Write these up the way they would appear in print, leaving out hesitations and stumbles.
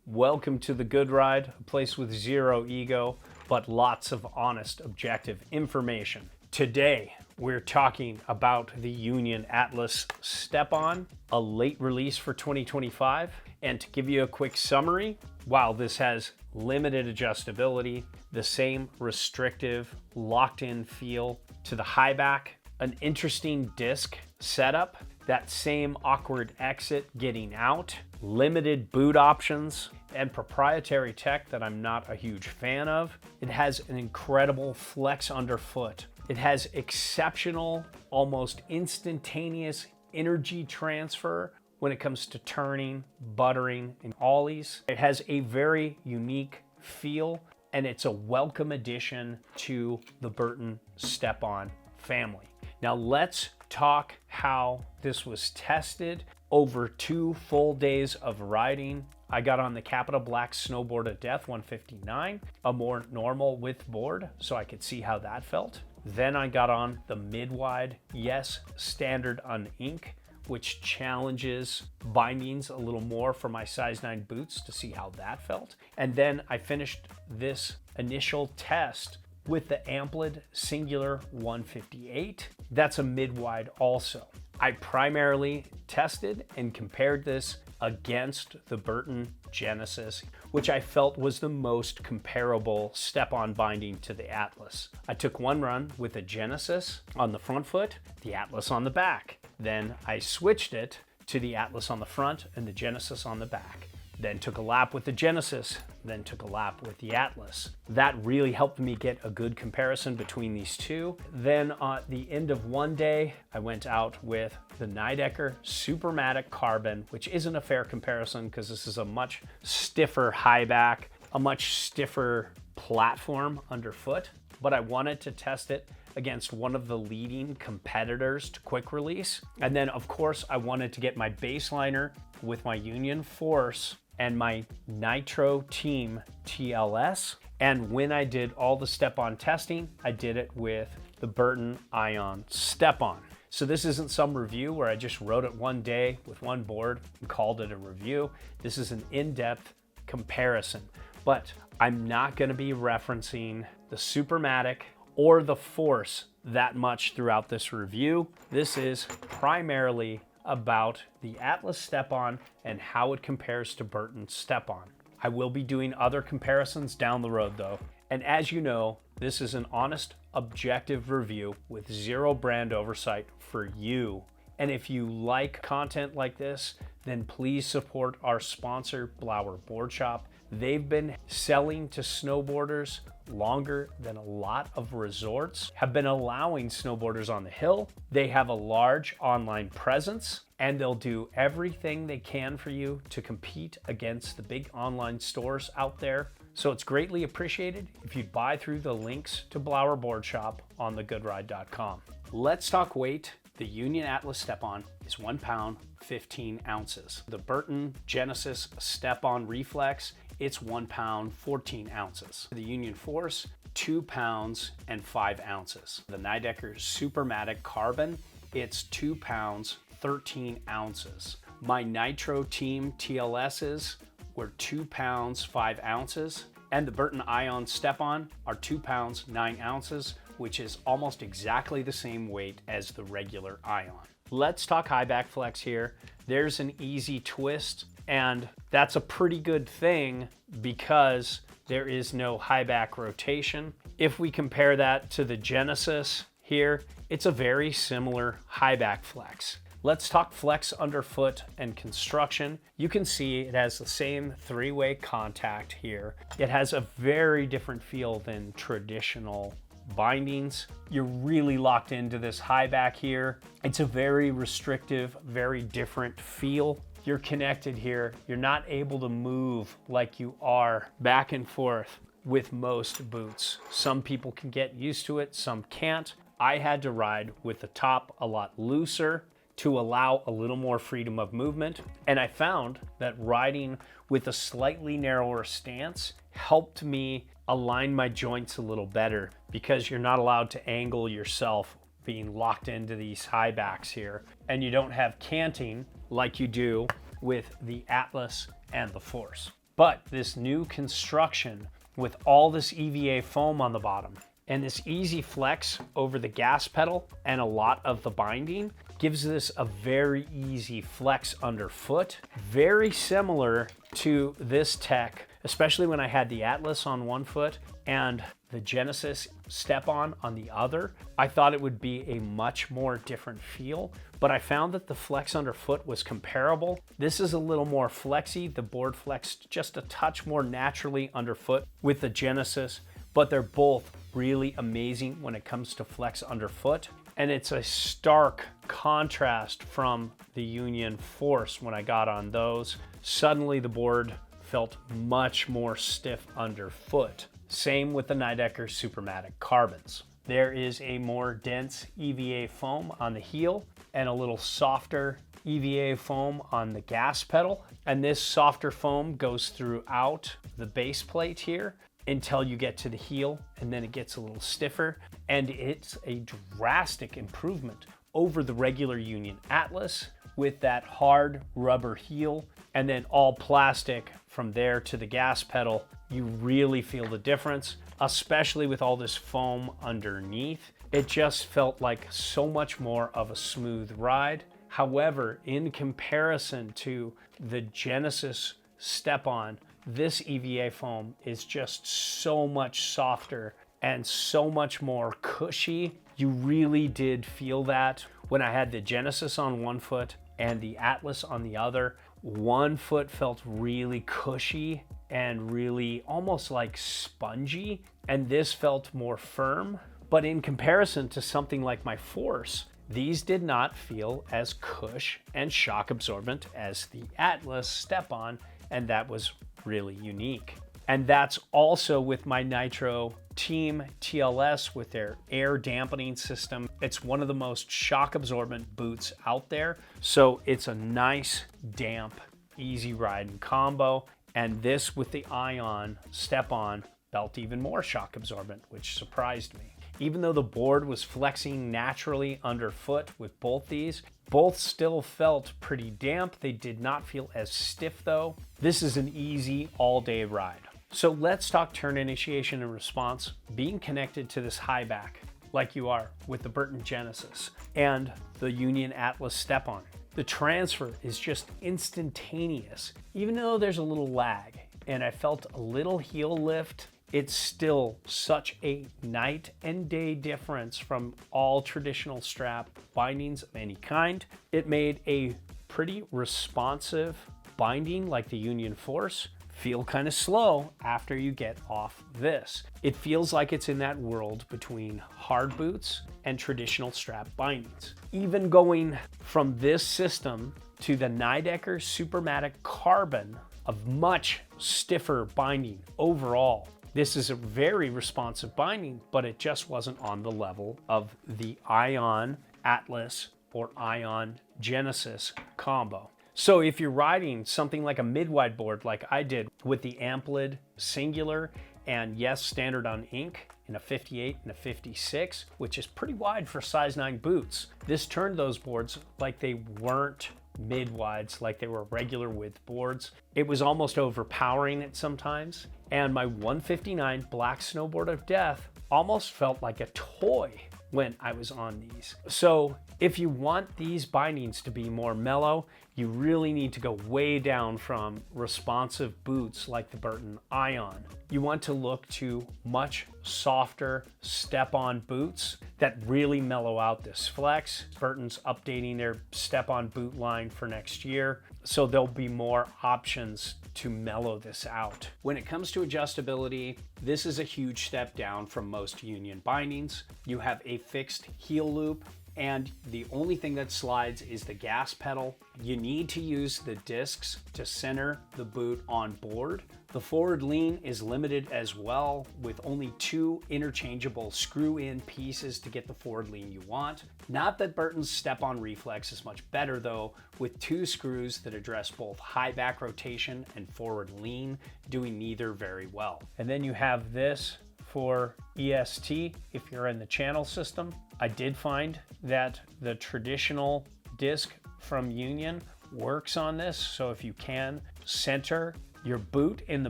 Welcome to The Good Ride, a place with zero ego, but lots of honest, objective information. Today, we're talking about the Union Atlas Step-On, a late release for 2025. And to give you a quick summary, while this has limited adjustability, the same restrictive, locked-in feel to the Highback, an interesting disc setup, that same awkward exit getting out, limited boot options, and proprietary tech that I'm not a huge fan of. It has an incredible flex underfoot. It has exceptional, almost instantaneous energy transfer when it comes to turning, buttering, and ollies. It has a very unique feel, and it's a welcome addition to the Burton Step-On family. Now let's talk how this was tested over 2 full days of riding. I got on the Capita Black Snowboard of Death 159, a more normal width board, so I could see how that felt. Then I got on the mid-wide, yes, standard on ink, which challenges bindings a little more for my size 9 boots to see how that felt. And then I finished this initial test with the Amplid Singular 158. That's a mid-wide also. I primarily tested and compared this against the Burton Genesis, which I felt was the most comparable step-on binding to the Atlas. I took one run with the Genesis on the front foot, the Atlas on the back. Then I switched it to the Atlas on the front and the Genesis on the back. Then took a lap with the Genesis, then took a lap with the Atlas. That really helped me get a good comparison between these two. Then at the end of one day, I went out with the Nidecker Supermatic Carbon, which isn't a fair comparison because this is a much stiffer high back, a much stiffer platform underfoot, but I wanted to test it against one of the leading competitors to quick release. And then of course, I wanted to get my baseliner with my Union Force and my Nitro Team TLS. And when I did all the step-on testing, I did it with the Burton Ion Step-On. So this isn't some review where I just wrote it one day with one board and called it a review. This is an in-depth comparison, but I'm not gonna be referencing the Supermatic or the Force that much throughout this review. This is primarily about the Atlas Step-On and how it compares to Burton Step-On. I will be doing other comparisons down the road though. And as you know, this is an honest, objective review with zero brand oversight for you. And if you like content like this, then please support our sponsor, Blower Board Shop. They've been selling to snowboarders longer than a lot of resorts, have been allowing snowboarders on the hill. They have a large online presence, and they'll do everything they can for you to compete against the big online stores out there. So it's greatly appreciated if you'd buy through the links to Blower Board Shop on thegoodride.com. Let's talk weight. The Union Atlas Step-On is 1 pound, 15 ounces. The Burton Genesis Step-On Reflex, it's 1 pound, 14 ounces. The Union Force, 2 pounds and 5 ounces. The Nidecker Supermatic Carbon, it's 2 pounds, 13 ounces. My Nitro Team TLSs were 2 pounds, 5 ounces. And the Burton Ion Step-On are 2 pounds, 9 ounces, which is almost exactly the same weight as the regular Ion. Let's talk Highback Flex here. There's an easy twist, and that's a pretty good thing because there is no high back rotation. If we compare that to the Genesis here, it's a very similar high back flex. Let's talk flex underfoot and construction. You can see it has the same 3-way contact here. It has a very different feel than traditional bindings. You're really locked into this high back here. It's a very restrictive, very different feel. You're connected here. You're not able to move like you are back and forth with most boots. Some people can get used to it, some can't. I had to ride with the top a lot looser to allow a little more freedom of movement. And I found that riding with a slightly narrower stance helped me align my joints a little better because you're not allowed to angle yourself being locked into these high backs here. And you don't have canting like you do with the Atlas and the Force. But this new construction with all this EVA foam on the bottom and this easy flex over the gas pedal and a lot of the binding gives this a very easy flex underfoot. Very similar to this tech, especially when I had the Atlas on one foot and the Genesis step-on the other. I thought it would be a much more different feel, but I found that the flex underfoot was comparable. This is a little more flexy. The board flexed just a touch more naturally underfoot with the Genesis, but they're both really amazing when it comes to flex underfoot. And it's a stark contrast from the Union Force when I got on those. Suddenly the board felt much more stiff underfoot. Same with the Nidecker Supermatic Carbons. There is a more dense EVA foam on the heel and a little softer EVA foam on the gas pedal. And this softer foam goes throughout the base plate here until you get to the heel, and then it gets a little stiffer. And it's a drastic improvement over the regular Union Atlas with that hard rubber heel and then all plastic from there to the gas pedal. You really feel the difference, especially with all this foam underneath. It just felt like so much more of a smooth ride. However, in comparison to the Genesis step-on, this EVA foam is just so much softer and so much more cushy. You really did feel that when I had the Genesis on one foot and the Atlas on the other. One foot felt really cushy and really almost like spongy, and this felt more firm. But in comparison to something like my Force, these did not feel as cush and shock absorbent as the Atlas step-on, and that was really unique. And that's also with my Nitro Team TLS with their air dampening system. It's one of the most shock absorbent boots out there. So it's a nice, damp, easy riding combo. And this with the Ion step-on felt even more shock absorbent, which surprised me. Even though the board was flexing naturally underfoot with both these, both still felt pretty damp. They did not feel as stiff though. This is an easy all-day ride. So let's talk turn initiation and response. Being connected to this Highback like you are with the Burton Genesis and the Union Atlas step-on. The transfer is just instantaneous, even though there's a little lag. And I felt a little heel lift. It's still such a night and day difference from all traditional strap bindings of any kind. It made a pretty responsive binding like the Union Force feel kind of slow after you get off this. It feels like it's in that world between hard boots and traditional strap bindings. Even going from this system to the Nidecker Supermatic Carbon, of much stiffer binding overall. This is a very responsive binding, but it just wasn't on the level of the Ion Atlas or Ion Genesis combo. So if you're riding something like a mid-wide board like I did with the Amplid Singular and yes, Standard on Ink in a 58 and a 56, which is pretty wide for size 9 boots, this turned those boards like they weren't mid-wides, like they were regular width boards. It was almost overpowering it sometimes. And my 159 Black Snowboard of Death almost felt like a toy when I was on these. So if you want these bindings to be more mellow, you really need to go way down from responsive boots like the Burton Ion. You want to look to much softer step-on boots that really mellow out this flex. Burton's updating their step-on boot line for next year, so there'll be more options to mellow this out. When it comes to adjustability, this is a huge step down from most Union bindings. You have a fixed heel loop, and the only thing that slides is the gas pedal. You need to use the discs to center the boot on board. The forward lean is limited as well, with only 2 interchangeable screw-in pieces to get the forward lean you want. Not that Burton's step-on reflex is much better though, with 2 screws that address both high back rotation and forward lean, doing neither very well. And then you have this for EST if you're in the channel system. I did find that the traditional disc from Union works on this, so if you can center your boot in the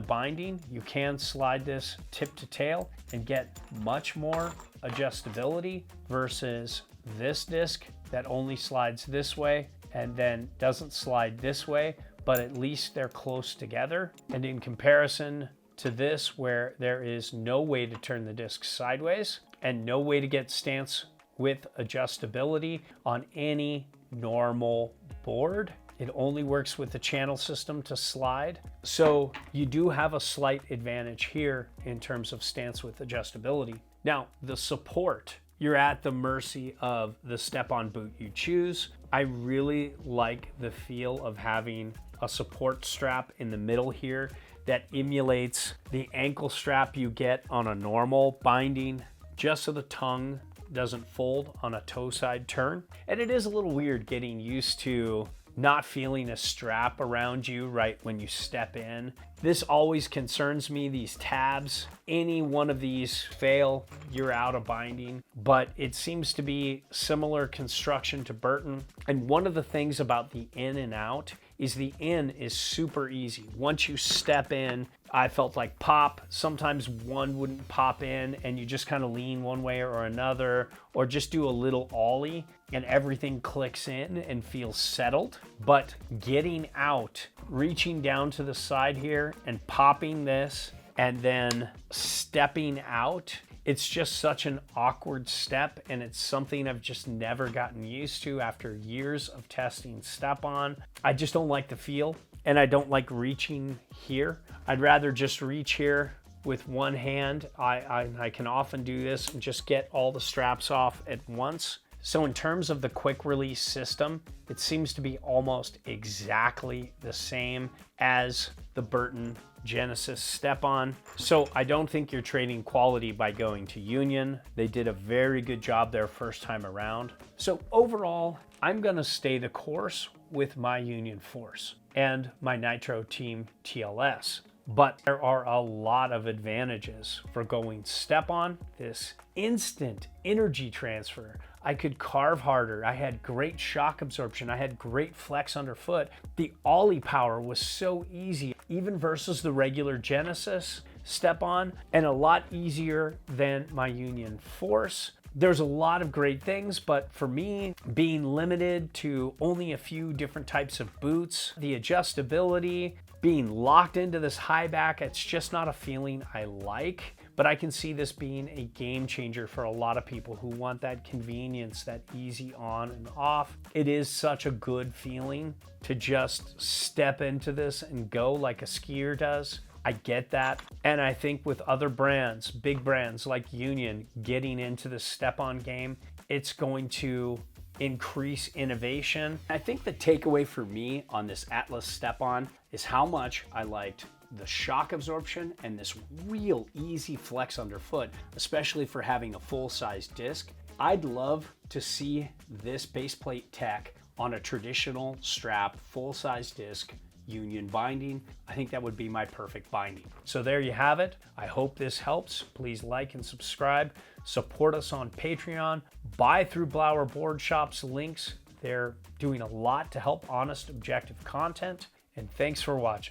binding, you can slide this tip to tail and get much more adjustability versus this disc that only slides this way and then doesn't slide this way, but at least they're close together. And in comparison to this, where there is no way to turn the disc sideways and no way to get stance with adjustability on any normal board, it only works with the channel system to slide. So you do have a slight advantage here in terms of stance with adjustability. Now, the support, you're at the mercy of the step-on boot you choose. I really like the feel of having a support strap in the middle here that emulates the ankle strap you get on a normal binding, just so the tongue doesn't fold on a toe side turn. And it is a little weird getting used to not feeling a strap around you right when you step in. This always concerns me, these tabs. Any one of these fail, you're out of binding. But it seems to be similar construction to Burton. And one of the things about the in and out is the in is super easy. Once you step in, I felt like pop. Sometimes one wouldn't pop in and you just kind of lean one way or another, or just do a little ollie and everything clicks in and feels settled. But getting out, reaching down to the side here and popping this and then stepping out, it's just such an awkward step, and it's something I've just never gotten used to after years of testing step-on. I just don't like the feel, and I don't like reaching here. I'd rather just reach here with one hand. I can often do this and just get all the straps off at once. So in terms of the quick release system, it seems to be almost exactly the same as the Burton Genesis step-on. So I don't think you're trading quality by going to Union. They did a very good job their first time around. So overall, I'm gonna stay the course with my Union Force and my Nitro Team TLS. But there are a lot of advantages for going step-on. This instant energy transfer. I could carve harder. I had great shock absorption. I had great flex underfoot. The ollie power was so easy, even versus the regular Genesis step-on, and a lot easier than my Union Force. There's a lot of great things, but for me, being limited to only a few different types of boots, the adjustability, being locked into this high back, it's just not a feeling I like. But I can see this being a game changer for a lot of people who want that convenience, that easy on and off. It is such a good feeling to just step into this and go like a skier does. I get that. And I think with other brands, big brands like Union, getting into the step-on game, it's going to increase innovation. I think the takeaway for me on this Atlas step-on is how much I liked the shock absorption and this real easy flex underfoot, especially for having a full-size disc. I'd love to see this base plate tech on a traditional strap, full-size disc, Union binding. I think that would be my perfect binding. So there you have it. I hope this helps. Please like and subscribe. Support us on Patreon. Buy through Blauer Board Shop's links. They're doing a lot to help honest, objective content. And thanks for watching.